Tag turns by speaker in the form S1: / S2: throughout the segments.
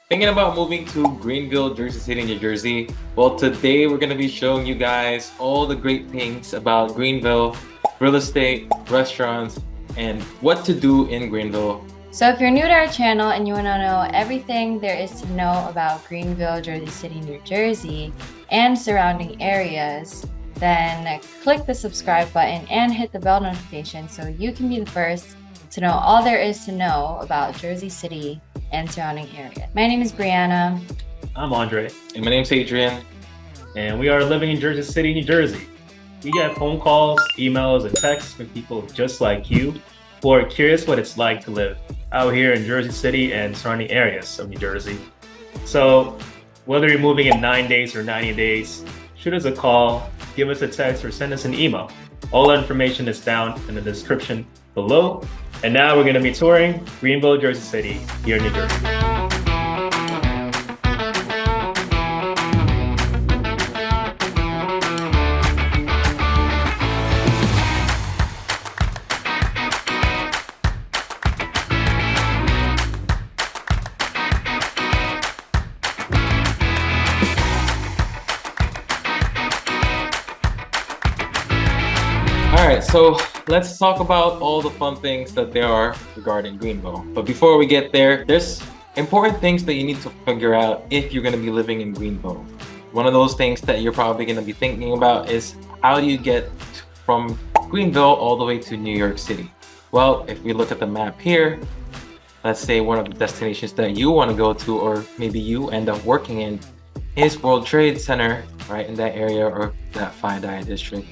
S1: Thinking about moving to Greenville, Jersey City, New Jersey? Well, today we're going to be showing you guys all the great things about Greenville, real estate, restaurants, and what to do in Greenville.
S2: So if you're new to our channel and you want to know everything there is to know about Greenville, Jersey City, New Jersey, and surrounding areas, then click the subscribe button and hit the bell notification so you can be the first to know all there is to know about Jersey City and surrounding areas. My name is Brianna.
S3: I'm Andre,
S1: And my name's Adrian.
S3: and we are living in Jersey City, New Jersey. We get phone calls, emails, and texts from people just like you who are curious what it's like to live out here in Jersey City and surrounding areas of New Jersey. So, whether you're moving in 9 days or 90 days, shoot us a call, give us a text, or send us an email. All that information is down in the description below. And now we're going to be touring Greenville, Jersey City, here in New Jersey.
S1: Alright, so let's talk about all the fun things that there are regarding Greenville. But before we get there, there's important things that you need to figure out if you're going to be living in Greenville. One of those things that you're probably going to be thinking about is how do you get from Greenville all the way to New York City? Well, if we look at the map here, let's say one of the destinations that you want to go to, or maybe you end up working in, is World Trade Center, right in that area, or that FiDi district.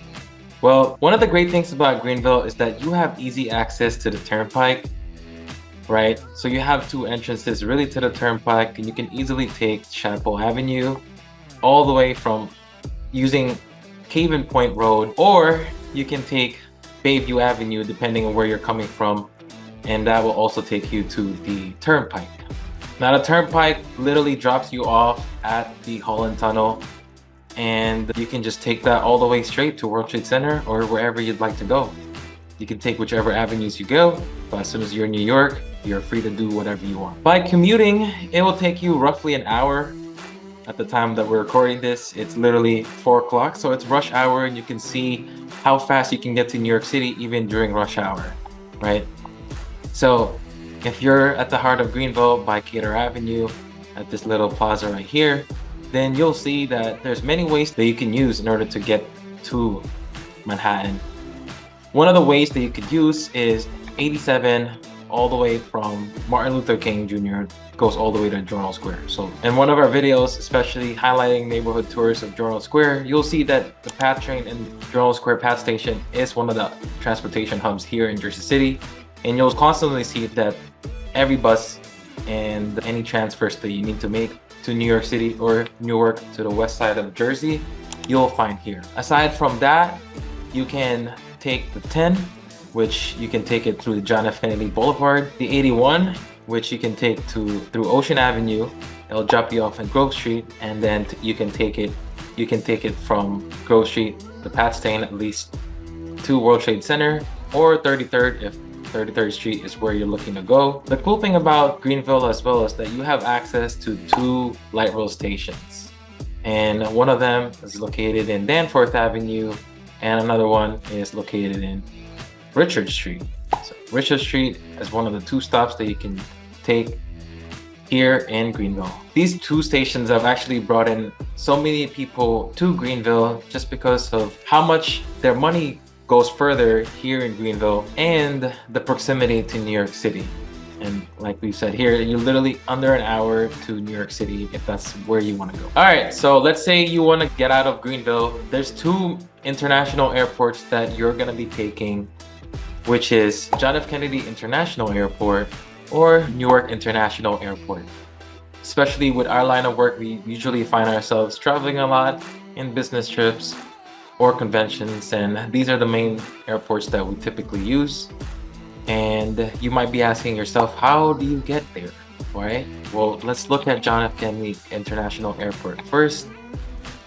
S1: Well, one of the great things about Greenville is that you have easy access to the turnpike, right? So you have two entrances really to the turnpike, and you can easily take Chapel Avenue all the way from using Haven Point Road, or you can take Bayview Avenue depending on where you're coming from, and that will also take you to the turnpike. Now the turnpike literally drops you off at the Holland Tunnel, and you can just take that all the way straight to World Trade Center or wherever you'd like to go. You can take whichever avenues you go, but as soon as you're in New York, you're free to do whatever you want. By commuting, it will take you roughly an hour. At the time that we're recording this, it's literally 4 o'clock, so it's rush hour, and you can see how fast you can get to New York City even during rush hour, right? So if you're at the heart of Greenville by Cater Avenue, at this little plaza right here, then you'll see that there's many ways that you can use in order to get to Manhattan. One of the ways that you could use is 87 all the way from Martin Luther King Jr. goes all the way to Journal Square. So in one of our videos, especially highlighting neighborhood tours of Journal Square, you'll see that the PATH train and Journal Square PATH station is one of the transportation hubs here in Jersey City. And you'll constantly see that every bus and any transfers that you need to make to New York City or Newark to the west side of Jersey, you'll find here. Aside from that, you can take the 10, which you can take it through the John F. Kennedy Boulevard, the 81, which you can take through Ocean Avenue. It'll drop you off in Grove Street, and then you can take it from Grove Street, the PATH station at least, to World Trade Center, or 33rd if 33rd Street is where you're looking to go. The cool thing about Greenville as well is that you have access to 2 light rail stations, and one of them is located in Danforth Avenue, and another one is located in Richard Street. So Richard Street is one of the 2 stops that you can take here in Greenville. These 2 stations have actually brought in so many people to Greenville just because of how much their money goes further here in Greenville and the proximity to New York City. And like we said here, you're literally under an hour to New York City if that's where you want to go. All right, so let's say you want to get out of Greenville. There's 2 international airports that you're going to be taking, which is John F. Kennedy International Airport or Newark International Airport. Especially with our line of work, we usually find ourselves traveling a lot in business trips or conventions, and these are the main airports that we typically use. And you might be asking yourself, how do you get there, right? Well, let's look at John F. Kennedy International Airport first.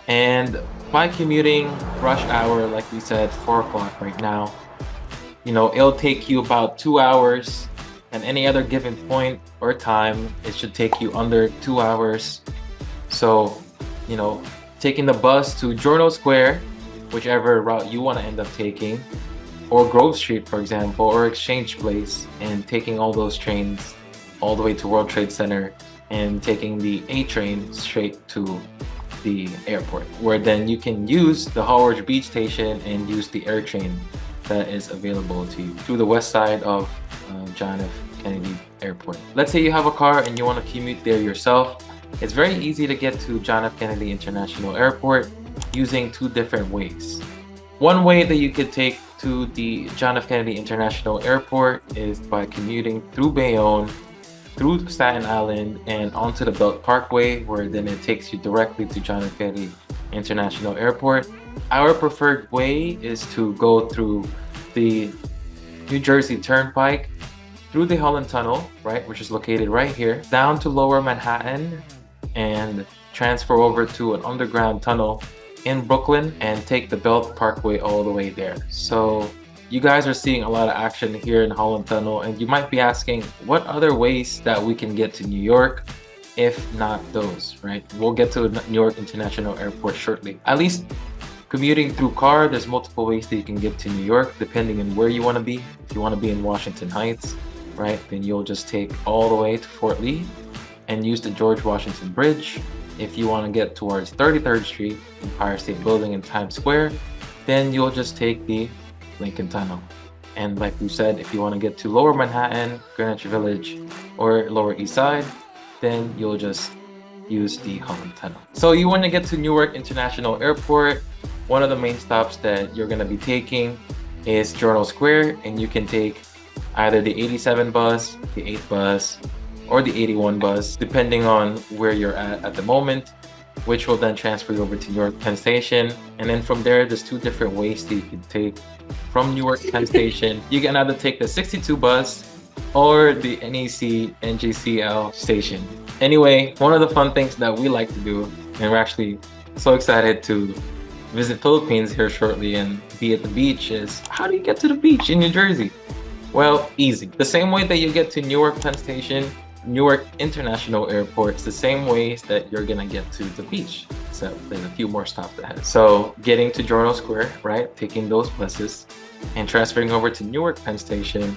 S1: And by commuting, rush hour, like we said, 4 o'clock right now, it'll take you about 2 hours At any other given point or time, it should take you under 2 hours. So, you know, taking the bus to Journal Square, whichever route you want to end up taking, or Grove Street, for example, or Exchange Place, and taking all those trains all the way to World Trade Center and taking the A train straight to the airport, where then you can use the Howard Beach station and use the air train that is available to you through the west side of John F. Kennedy Airport. Let's say you have a car and you want to commute there yourself. It's very easy to get to John F. Kennedy International Airport using two different ways. One way that you could take to the John F. Kennedy International Airport is by commuting through Bayonne, through Staten Island, and onto the Belt Parkway, where then it takes you directly to John F. Kennedy International Airport. Our preferred way is to go through the New Jersey Turnpike, through the Holland Tunnel, right, which is located right here, down to Lower Manhattan, and transfer over to an underground tunnel in Brooklyn and take the Belt Parkway all the way there. So you guys are seeing a lot of action here in Holland Tunnel, and you might be asking what other ways that we can get to New York, if not those, right? We'll get to New York International Airport shortly. At least commuting through car, there's multiple ways that you can get to New York depending on where you want to be. If you want to be in Washington Heights, right, then you'll just take all the way to Fort Lee and use the George Washington Bridge. If you want to get towards 33rd Street, Empire State Building, and Times Square, then you'll just take the Lincoln Tunnel. And like we said, if you want to get to Lower Manhattan, Greenwich Village, or Lower East Side, then you'll just use the Holland Tunnel. So you want to get to Newark International Airport, one of the main stops that you're going to be taking is Journal Square, and you can take either the 87 bus, the 8 bus, or the 81 bus, depending on where you're at the moment, which will then transfer you over to Newark Penn Station. And then from there, there's two different ways that you can take from Newark Penn Station. You can either take the 62 bus or the NEC NJCL station. Anyway, one of the fun things that we like to do, and we're actually so excited to visit Philippines here shortly and be at the beach, is how do you get to the beach in New Jersey? Well, easy. The same way that you get to Newark Penn Station, Newark International Airport, it's the same ways that you're gonna get to the beach. So there's a few more stops ahead. So getting to Journal Square, right? Taking those buses and transferring over to Newark Penn Station.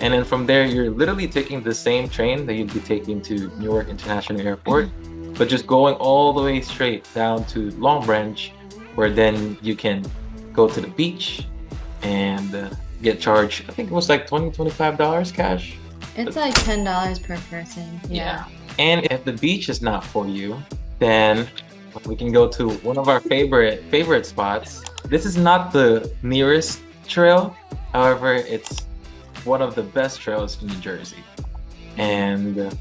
S1: And then from there, you're literally taking the same train that you'd be taking to Newark International Airport, but just going all the way straight down to Long Branch, where then you can go to the beach and get charged, I think it was like $25 cash.
S2: It's like $10 per person. Yeah.
S1: And if the beach is not for you, then we can go to one of our favorite spots. This is not the nearest trail, however, it's one of the best trails in New Jersey. And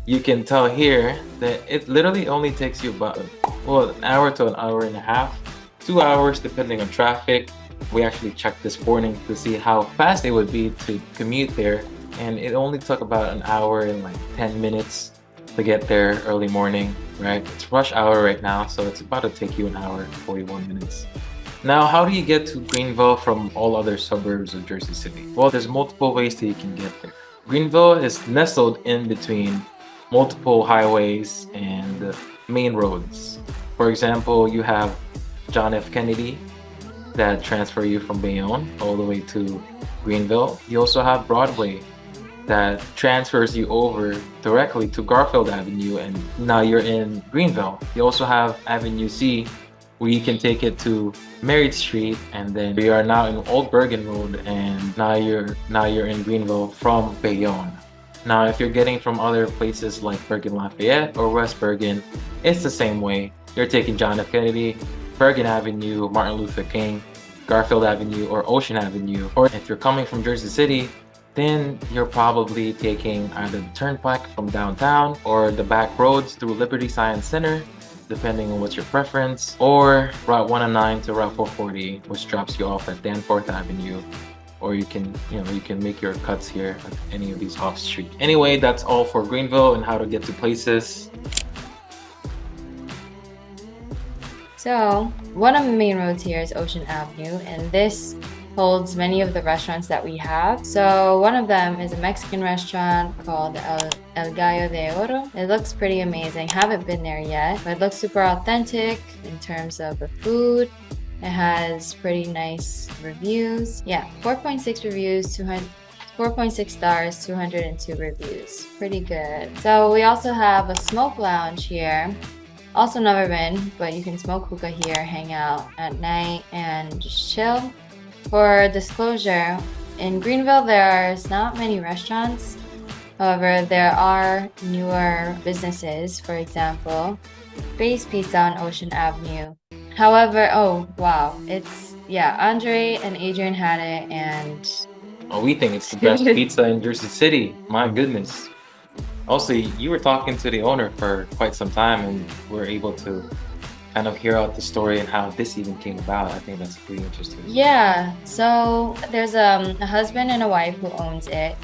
S1: you can tell here that it literally only takes you about, well, an hour to an hour and a half, 2 hours depending on traffic. We actually checked this morning to see how fast it would be to commute there, and it only took about an hour and like 10 minutes to get there early morning, right? It's rush hour right now, so it's about to take you an hour and 41 minutes. Now, how do you get to Greenville from all other suburbs of Jersey City? Well, there's multiple ways that you can get there. Greenville is nestled in between multiple highways and main roads. For example, you have John F. Kennedy that transfer you from Bayonne all the way to Greenville. You also have Broadway that transfers you over directly to Garfield Avenue, and now you're in Greenville. You also have Avenue C, where you can take it to Merritt Street, and then we are now in Old Bergen Road, and now you're in Greenville from Bayonne. Now, if you're getting from other places like Bergen Lafayette or West Bergen, it's the same way. You're taking John F. Kennedy, Bergen Avenue, Martin Luther King, Garfield Avenue, or Ocean Avenue. Or if you're coming from Jersey City, then you're probably taking either the Turnpike from downtown or the back roads through Liberty Science Center, depending on what's your preference, or Route 109 to Route 440, which drops you off at Danforth Avenue. Or you can make your cuts here at any of these off street. Anyway, that's all for Greenville and how to get to places.
S2: So one of the main roads here is Ocean Avenue, and this holds many of the restaurants that we have. So one of them is a Mexican restaurant called El Gallo de Oro. It looks pretty amazing. Haven't been there yet, but it looks super authentic in terms of the food. It has pretty nice reviews. Yeah, 4.6 reviews, 4.6 stars, 202 reviews. Pretty good. So we also have a smoke lounge here. Also never been, but you can smoke hookah here, hang out at night, and just chill. For disclosure, in Greenville there's not many restaurants. However, there are newer businesses, for example, Base Pizza on Ocean Avenue. However, oh wow, Andre and Adrian had it, and
S1: Oh, we think it's the best pizza in Jersey City. My goodness. Also, you were talking to the owner for quite some time, and we're able to kind of hear out the story and how this even came about. I think that's pretty interesting.
S2: yeah, so there's a husband and a wife who owns it.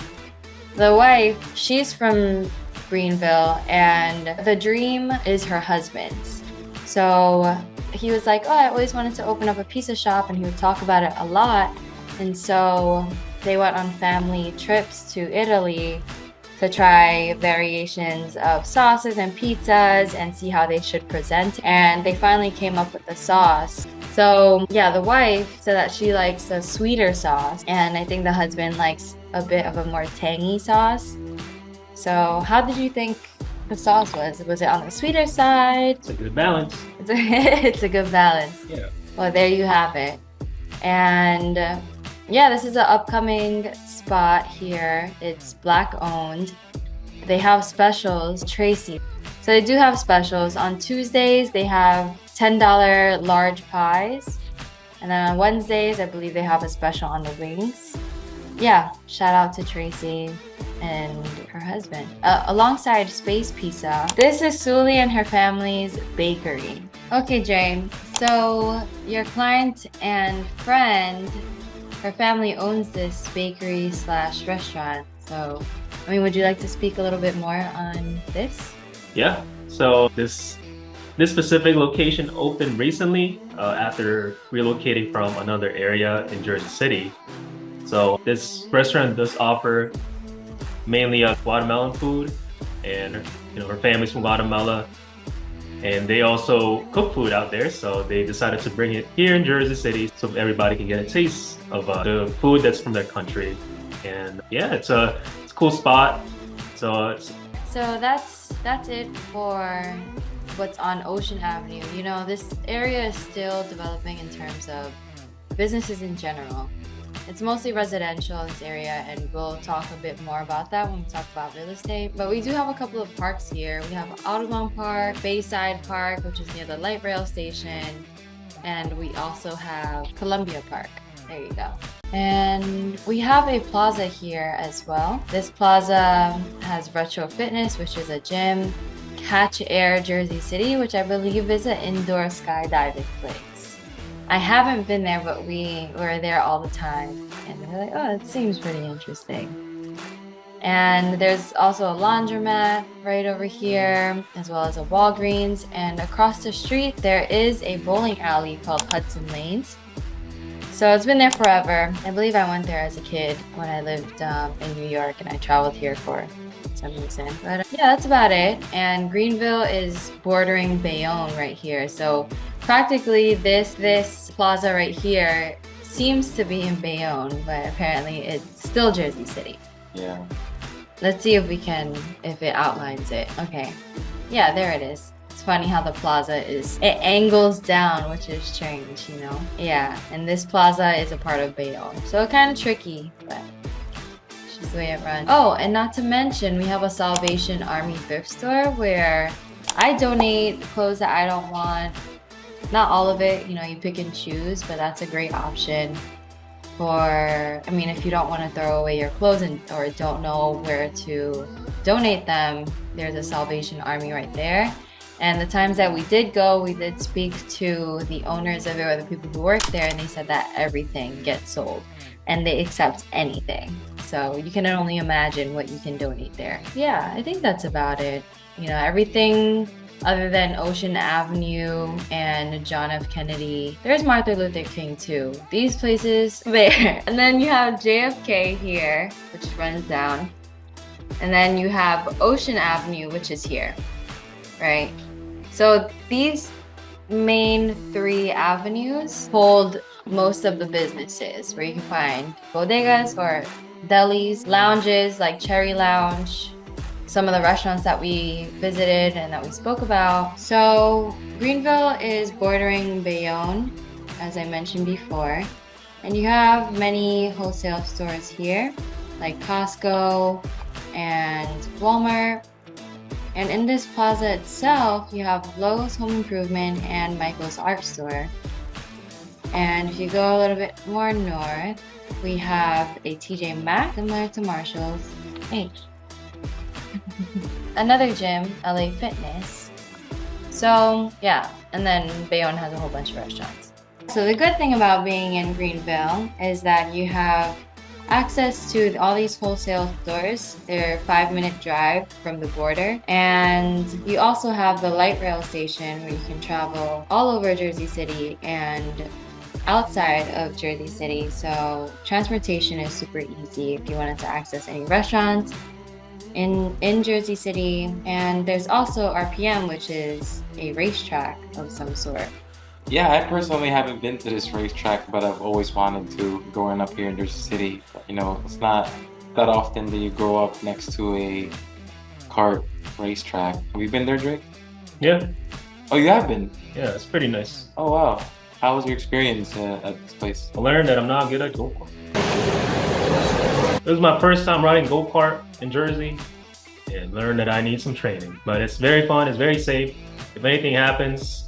S2: The wife, she's from Greenville, and the dream is her husband's. So he was like, oh, I always wanted to open up a pizza shop, and he would talk about it a lot. And so they went on family trips to Italy to try variations of sauces and pizzas and see how they should present. And they finally came up with the sauce. So yeah, the wife said that she likes a sweeter sauce, and I think the husband likes a bit of a more tangy sauce. So how did you think the sauce was? Was it on the sweeter side?
S3: It's a good balance.
S2: It's a good balance.
S3: Yeah.
S2: Well, there you have it. And yeah, this is an upcoming spot here. It's Black owned. They have specials, Tracy. So they do have specials. On Tuesdays, they have $10 large pies. And then on Wednesdays, I believe they have a special on the wings. Yeah, shout out to Tracy and her husband. Alongside Space Pizza, this is Suli and her family's bakery. Okay, Jane, so your client and friend, her family owns this bakery slash restaurant. So, I mean, would you like to speak a little bit more on this?
S3: Yeah. So this specific location opened recently after relocating from another area in Jersey City. So this restaurant does offer mainly Guatemalan food, and her family's from Guatemala, and they also cook food out there. So they decided to bring it here in Jersey City so everybody can get a taste of the food that's from their country. And yeah, it's a cool spot. So
S2: that's it for what's on Ocean Avenue. This area is still developing in terms of businesses in general. It's mostly residential in this area, and we'll talk a bit more about that when we talk about real estate. But we do have a couple of parks here. We have Audubon Park, Bayside Park, which is near the light rail station, and we also have Columbia Park. There you go. And we have a plaza here as well. This plaza has Retro Fitness, which is a gym, Catch Air Jersey City, which I believe is an indoor skydiving place. I haven't been there, but we were there all the time, and we're like, oh, it seems pretty interesting. And there's also a laundromat right over here, as well as a Walgreens. And across the street, there is a bowling alley called Hudson Lanes. So it's been there forever. I believe I went there as a kid when I lived in New York, and I traveled here for some reason. But yeah, that's about it. And Greenville is bordering Bayonne right here. So practically this plaza right here seems to be in Bayonne, but apparently it's still Jersey City.
S1: Yeah.
S2: Let's see if it outlines it. Okay. Yeah, there it is. It's funny how the plaza it angles down, which is strange, Yeah, and this plaza is a part of Bayonne. So kind of tricky, but it's just the way it runs. Oh, and not to mention, we have a Salvation Army thrift store where I donate clothes that I don't want. Not all of it, you pick and choose, but that's a great option if you don't want to throw away your clothes or don't know where to donate them, there's a Salvation Army right there. And the times that we did go, we did speak to the owners of it or the people who work there, and they said that everything gets sold and they accept anything. So you can only imagine what you can donate there. Yeah, I think that's about it. Everything other than Ocean Avenue and John F. Kennedy. There's Martin Luther King too. These places there. And then you have JFK here, which runs down. And then you have Ocean Avenue, which is here, right? So these main 3 avenues hold most of the businesses where you can find bodegas or delis, lounges like Cherry Lounge, some of the restaurants that we visited and that we spoke about. So Greenville is bordering Bayonne, as I mentioned before, and you have many wholesale stores here like Costco and Walmart. And in this plaza itself, you have Lowe's Home Improvement and Michael's Art Store. And if you go a little bit more north, we have a TJ Maxx, similar to Marshall's. Hey. Another gym, LA Fitness. So yeah, and then Bayonne has a whole bunch of restaurants. So the good thing about being in Greenville is that you have access to all these wholesale stores. They're a 5-minute drive from the border. And you also have the light rail station where you can travel all over Jersey City and outside of Jersey City. So transportation is super easy if you wanted to access any restaurants in Jersey City. And there's also RPM, which is a racetrack of some sort.
S1: Yeah, I personally haven't been to this racetrack, but I've always wanted to growing up here in Jersey City. You know, it's not that often that you grow up next to a kart racetrack. Have you been there, Drake?
S3: Yeah.
S1: Oh, you have been?
S3: Yeah, it's pretty nice.
S1: Oh, wow. How was your experience at this place?
S3: I learned that I'm not good at go-kart. It was my first time riding go-kart in Jersey and learned that I need some training. But it's very fun, it's very safe. If anything happens,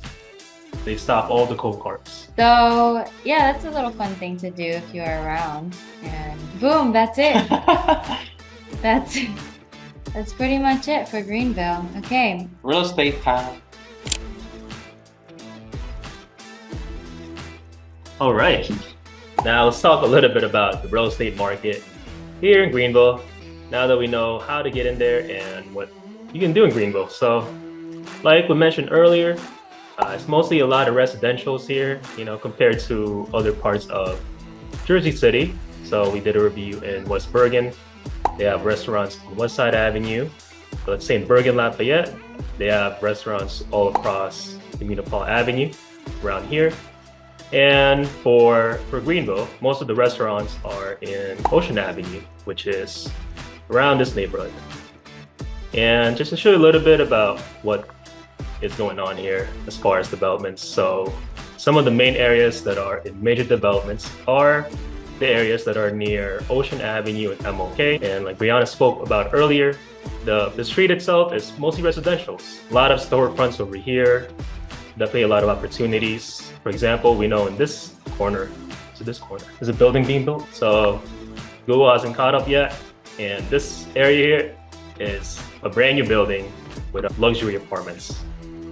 S3: they stop all the go-karts.
S2: So yeah, that's a little fun thing to do if you're around. And boom, that's it. That's pretty much it for Greenville. Okay.
S1: Real estate time.
S3: All right. Now let's talk a little bit about the real estate market here in Greenville. Now that we know how to get in there and what you can do in Greenville. So like we mentioned earlier, it's mostly a lot of residentials here, you know, compared to other parts of Jersey City. So we did a review in West Bergen. They have restaurants on West Side Avenue. But let's say in Bergen Lafayette, they have restaurants all across Commuting Avenue around here. And for Greenville, most of the restaurants are in Ocean Avenue, which is around this neighborhood. And just to show you a little bit about what is going on here as far as developments. So some of the main areas that are in major developments are the areas that are near Ocean Avenue and MLK. And like Brianna spoke about earlier, the street itself is mostly residentials. A lot of storefronts over here, definitely a lot of opportunities. For example, we know in this corner, there's a building being built. So Google hasn't caught up yet. And this area here is a brand new building with luxury apartments.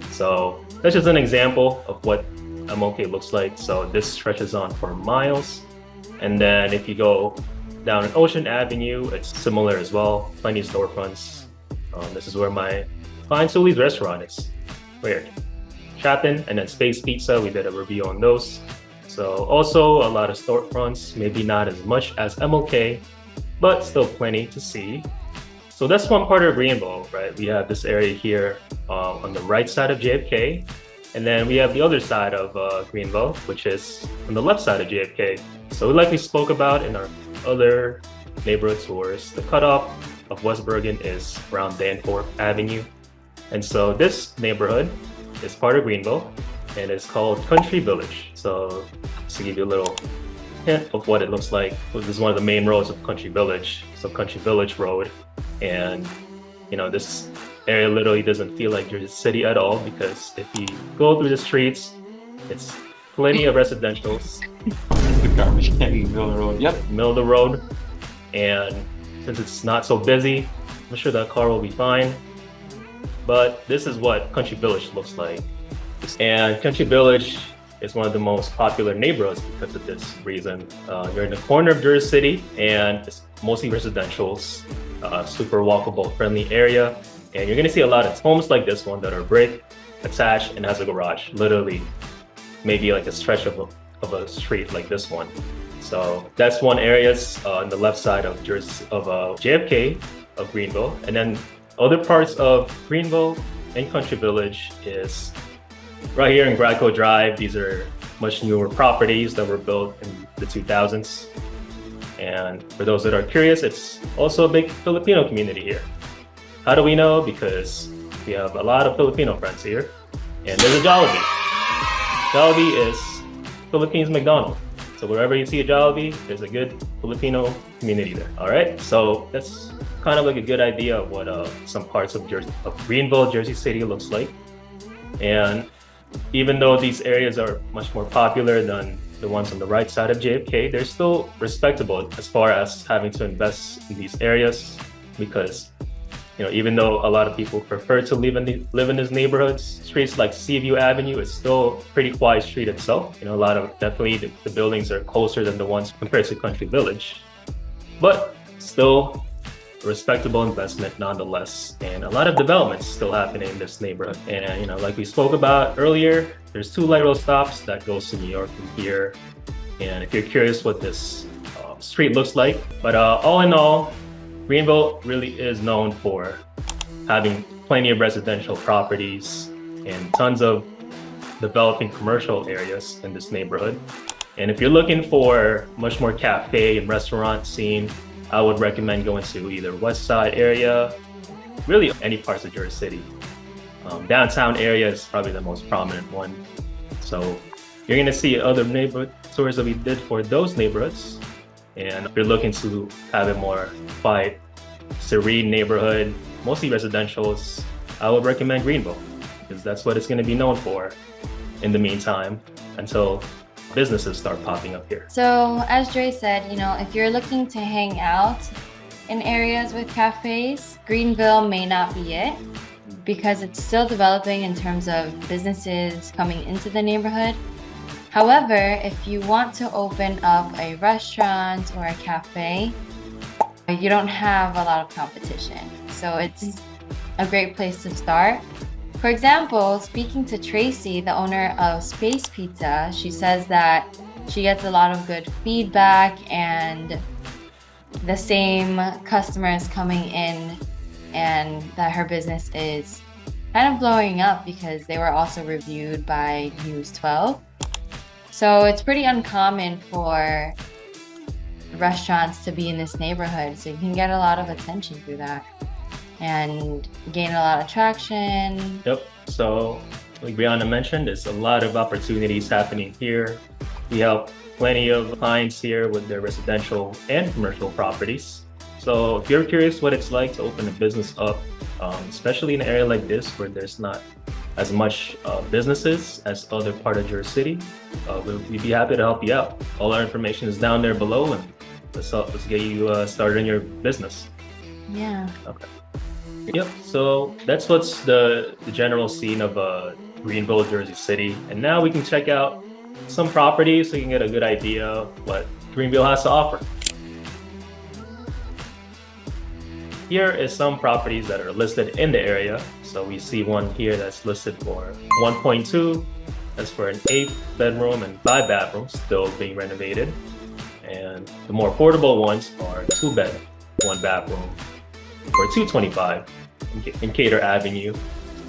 S3: So that's just an example of what MLK looks like. So this stretches on for miles. And then if you go down in Ocean Avenue, it's similar as well. Plenty of storefronts. This is where my fine Sully's restaurant is. Weird. Chapin and then Space Pizza, we did a review on those. So also a lot of storefronts, maybe not as much as MLK, but still plenty to see. So that's one part of Greenville, right? We have this area here on the right side of JFK. And then we have the other side of Greenville, which is on the left side of JFK. So like we spoke about in our other neighborhood tours, the cutoff of West Bergen is around Danforth Avenue. And so this neighborhood is part of Greenville and it's called Country Village. So just to give you a little hint of what it looks like, this is one of the main roads of Country Village. So Country Village Road. And you know, this area literally doesn't feel like Jersey City at all, because if you go through the streets, it's plenty of residentials.
S1: The garbage can in the middle of the road. Yep.
S3: Middle of the road. And since it's not so busy, I'm sure that car will be fine. But this is what Country Village looks like. And Country Village is one of the most popular neighborhoods because of this reason. You're in the corner of Jersey City and it's mostly residentials, super walkable, friendly area. And you're gonna see a lot of homes like this one that are brick, attached, and has a garage, literally maybe like a stretch of a street like this one. So that's one areas on the left side of JFK of Greenville. And then other parts of Greenville and Country Village is right here in MLK Drive. These are much newer properties that were built in the 2000s. And for those that are curious, it's also a big Filipino community here. How do we know? Because we have a lot of Filipino friends here. And there's a Jollibee. Jollibee is Philippines McDonald's. So wherever you see a Jollibee, there's a good Filipino community there. All right, so that's kind of like a good idea of what some parts of Greenville, Jersey City looks like. And even though these areas are much more popular than the ones on the right side of JFK, they're still respectable as far as having to invest in these areas, because even though a lot of people prefer to live in these neighborhoods, streets like Seaview Avenue is still a pretty quiet street itself. A lot of definitely the buildings are closer than the ones compared to Country Village, but still a respectable investment nonetheless. And a lot of developments still happening in this neighborhood. And like we spoke about earlier, there's 2 light rail stops that goes to New York from here. And if you're curious what this street looks like, but all in all, Greenville really is known for having plenty of residential properties and tons of developing commercial areas in this neighborhood. And if you're looking for much more cafe and restaurant scene, I would recommend going to either West Side area, really any parts of Jersey City. Downtown area is probably the most prominent one. So you're gonna see other neighborhood tours that we did for those neighborhoods. And if you're looking to have a more quiet, serene neighborhood, mostly residentials, I would recommend Greenville, because that's what it's going to be known for in the meantime until businesses start popping up here.
S2: So as Dre said, if you're looking to hang out in areas with cafes, Greenville may not be it, because it's still developing in terms of businesses coming into the neighborhood. However, if you want to open up a restaurant or a cafe, you don't have a lot of competition. So it's a great place to start. For example, speaking to Tracy, the owner of Space Pizza, she says that she gets a lot of good feedback and the same customers coming in, and that her business is kind of blowing up because they were also reviewed by News 12. So it's pretty uncommon for restaurants to be in this neighborhood. So you can get a lot of attention through that and gain a lot of traction.
S3: Yep. So like Brianna mentioned, there's a lot of opportunities happening here. We have plenty of clients here with their residential and commercial properties. So if you're curious what it's like to open a business up, especially in an area like this where there's not as much businesses as other part of Jersey City, we'd be happy to help you out. All our information is down there below, and let's get you started in your business.
S2: Yeah.
S3: Okay. Yep. So that's what's the general scene of Greenville, Jersey City, and now we can check out some properties so you can get a good idea of what Greenville has to offer. Here is some properties that are listed in the area. So we see one here that's listed for 1.2. That's for an 8-bedroom and 5 bathrooms, still being renovated. And the more affordable ones are 2-bed, 1 bathroom for $225 in Cater Avenue.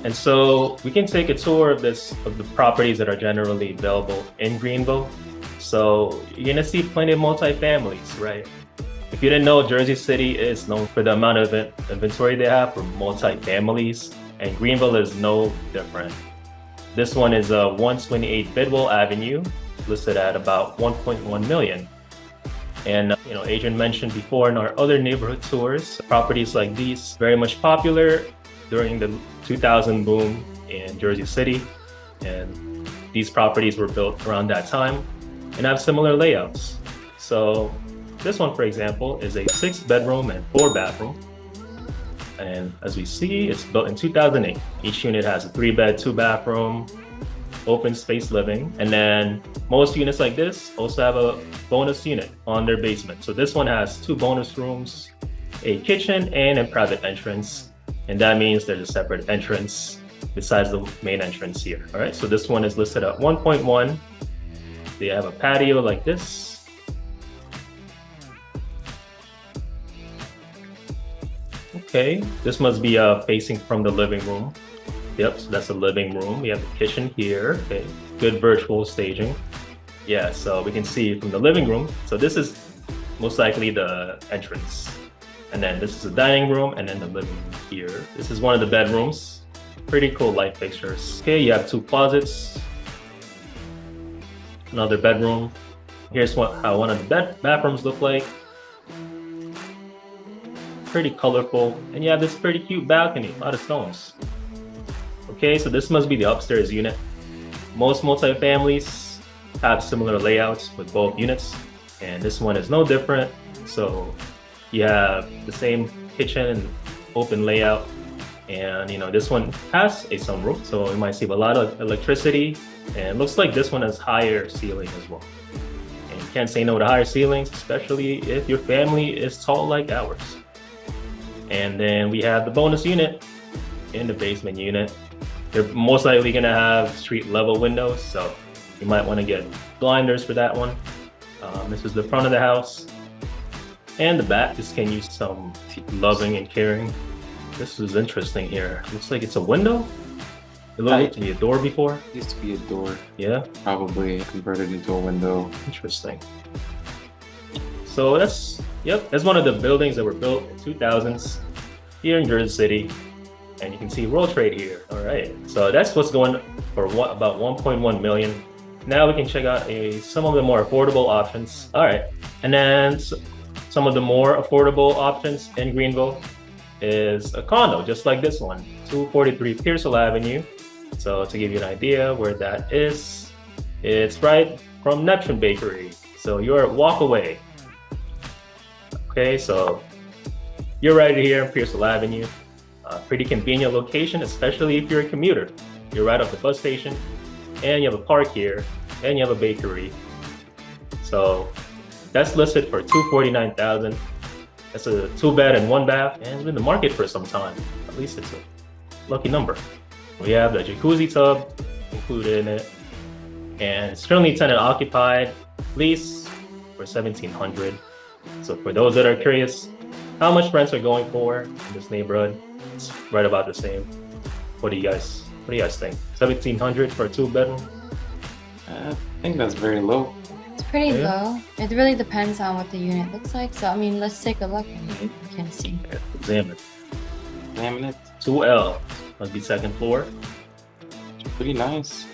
S3: And so we can take a tour of the properties that are generally available in Greenville. So you're gonna see plenty of multifamilies, right? If you didn't know, Jersey City is known for the amount of inventory they have for multifamilies, and Greenville is no different. This one is 128 Bidwell Avenue, listed at about 1.1 million. And Adrian mentioned before in our other neighborhood tours, properties like these very much popular during the 2000 boom in Jersey City. And these properties were built around that time and have similar layouts. So this one, for example, is a 6-bedroom and 4-bathroom. And as we see, it's built in 2008. Each unit has a 3-bed, 2-bathroom, open space living. And then most units like this also have a bonus unit on their basement. So this one has 2 bonus rooms, a kitchen, and a private entrance. And that means there's a separate entrance besides the main entrance here. All right, so this one is listed at 1.1. They have a patio like this. Okay, this must be facing from the living room. Yep, so that's the living room. We have the kitchen here. Okay, good virtual staging. Yeah, so we can see from the living room. So this is most likely the entrance. And then this is the dining room, and then the living room here. This is one of the bedrooms. Pretty cool light fixtures. Okay, you have 2 closets. Another bedroom. Here's how one of the bathrooms look like. Pretty colorful. And you have this pretty cute balcony, a lot of stones. Okay, so this must be the upstairs unit. Most multifamilies have similar layouts with both units, and this one is no different. So you have the same kitchen and open layout, and this one has a sunroof, so you might see a lot of electricity, and it looks like this one has higher ceiling as well. And you can't say no to higher ceilings, especially if your family is tall like ours. And then we have the bonus unit in the basement unit. They're most likely gonna have street level windows, so you might want to get blinders for that one. This is the front of the house. And the back, this can use some loving and caring. This is interesting here. Looks like it's a window. It looked to be a door before.
S1: Used to be a door.
S3: Yeah.
S1: Probably converted into a window.
S3: Interesting. So that's one of the buildings that were built in 2000s here in Jersey City. And you can see World Trade here. All right. So that's what's going for about 1.1 million. Now we can check out some of the more affordable options. All right. And then some of the more affordable options in Greenville is a condo, just like this one, 243 Pearsall Avenue. So to give you an idea where that is, it's right from Neptune Bakery. So you're a walk away. Okay, so you're right here in Pearsall Avenue. Pretty convenient location, especially if you're a commuter. You're right off the bus station, and you have a park here, and you have a bakery. So that's listed for $249,000. That's a 2-bed and 1-bath, and it's been in the market for some time. At least it's a lucky number. We have the jacuzzi tub included in it, and it's currently tenant occupied, lease for $1,700. So for those that are curious how much rents are going for in this neighborhood, it's right about the same. What do you guys think? $1,700 for a 2-bedroom?
S1: I think that's very low.
S2: It's pretty low. It really depends on what the unit looks like. So, I mean, let's take a look and you can see.
S3: Examine.
S1: Examine it.
S3: 2L. Must be second floor.
S1: Pretty nice.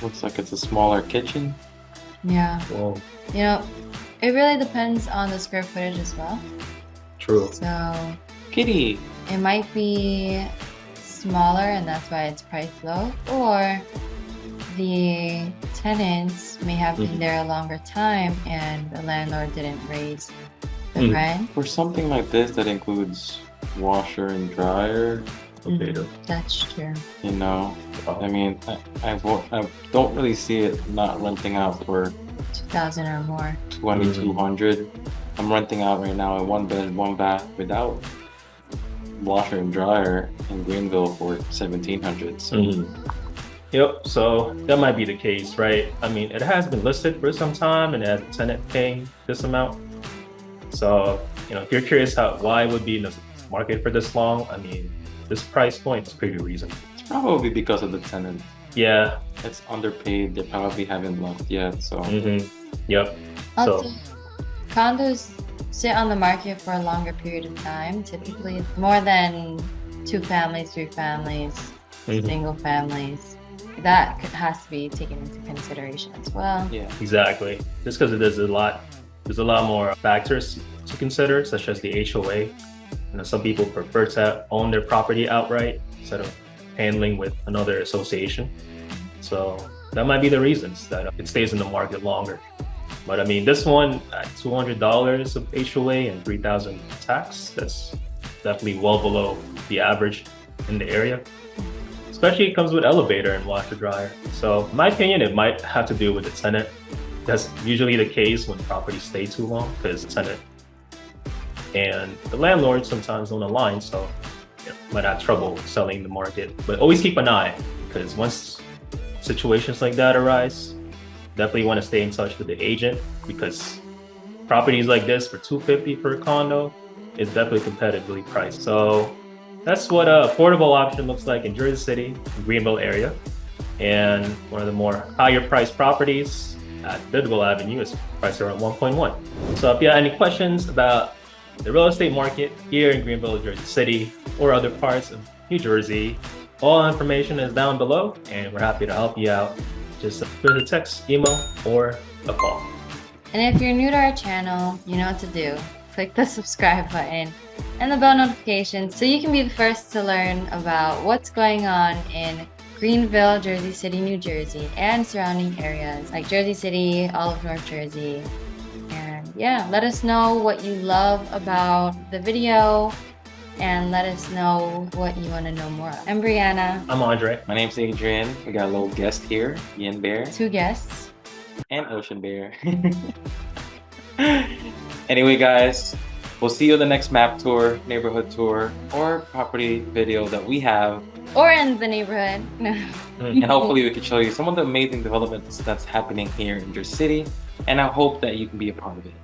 S1: Looks like it's a smaller kitchen.
S2: Yeah.
S3: Whoa.
S2: It really depends on the square footage as well.
S3: True.
S2: So
S1: Kitty.
S2: it might be smaller and that's why it's priced low, or the tenants may have been there a longer time and the landlord didn't raise the rent.
S1: For something like this that includes washer and dryer,
S2: That's true.
S1: I mean, I don't really see it not renting out for
S2: 2,000 or more.
S1: 2,200. I'm renting out right now a 1-bed, 1-bath without washer and dryer in Greenville for 1,700. So.
S3: Yep, so that might be the case, right? I mean, it has been listed for some time and it has a tenant paying this amount. So, if you're curious why it would be in the market for this long, I mean, this price point is pretty reasonable.
S1: It's probably because of the tenant.
S3: Yeah.
S1: It's underpaid. They probably haven't left yet, so.
S3: Yep.
S2: Also, condos sit on the market for a longer period of time, typically more than 2 families, 3 families, single families. That has to be taken into consideration as well.
S1: Yeah,
S3: exactly. Just because there's a lot more factors to consider, such as the HOA. Some people prefer to own their property outright instead of handling with another association. So that might be the reasons that it stays in the market longer. But I mean, this one at $200 of HOA and $3,000 tax, that's definitely well below the average in the area. Especially it comes with elevator and washer dryer. So in my opinion, it might have to do with the tenant. That's usually the case when properties stay too long because the tenant and the landlords sometimes don't align, so might have trouble selling the market. But always keep an eye, because once situations like that arise, definitely want to stay in touch with the agent, because properties like this for $250 for a condo is definitely competitively priced. So that's what a affordable option looks like in Jersey City, Greenville area. And one of the more higher priced properties at Bidwell Avenue is priced around 1.1. So if you have any questions about the real estate market here in Greenville, Jersey City, or other parts of New Jersey, all information is down below, and we're happy to help you out. Just give us a text, email, or a call.
S2: And if you're new to our channel, you know what to do. Click the subscribe button and the bell notification so you can be the first to learn about what's going on in Greenville, Jersey City, New Jersey, and surrounding areas like Jersey City, all of North Jersey. And yeah, let us know what you love about the video and let us know what you want to know more of. I'm Brianna.
S3: I'm Andre.
S1: My name's Adrian. We got a little guest here, Ian Bear.
S2: 2 guests.
S1: And Ocean Bear. Anyway, guys, we'll see you in the next map tour, neighborhood tour, or property video that we have.
S2: Or in the neighborhood.
S1: And hopefully we can show you some of the amazing developments that's happening here in Jersey City. And I hope that you can be a part of it.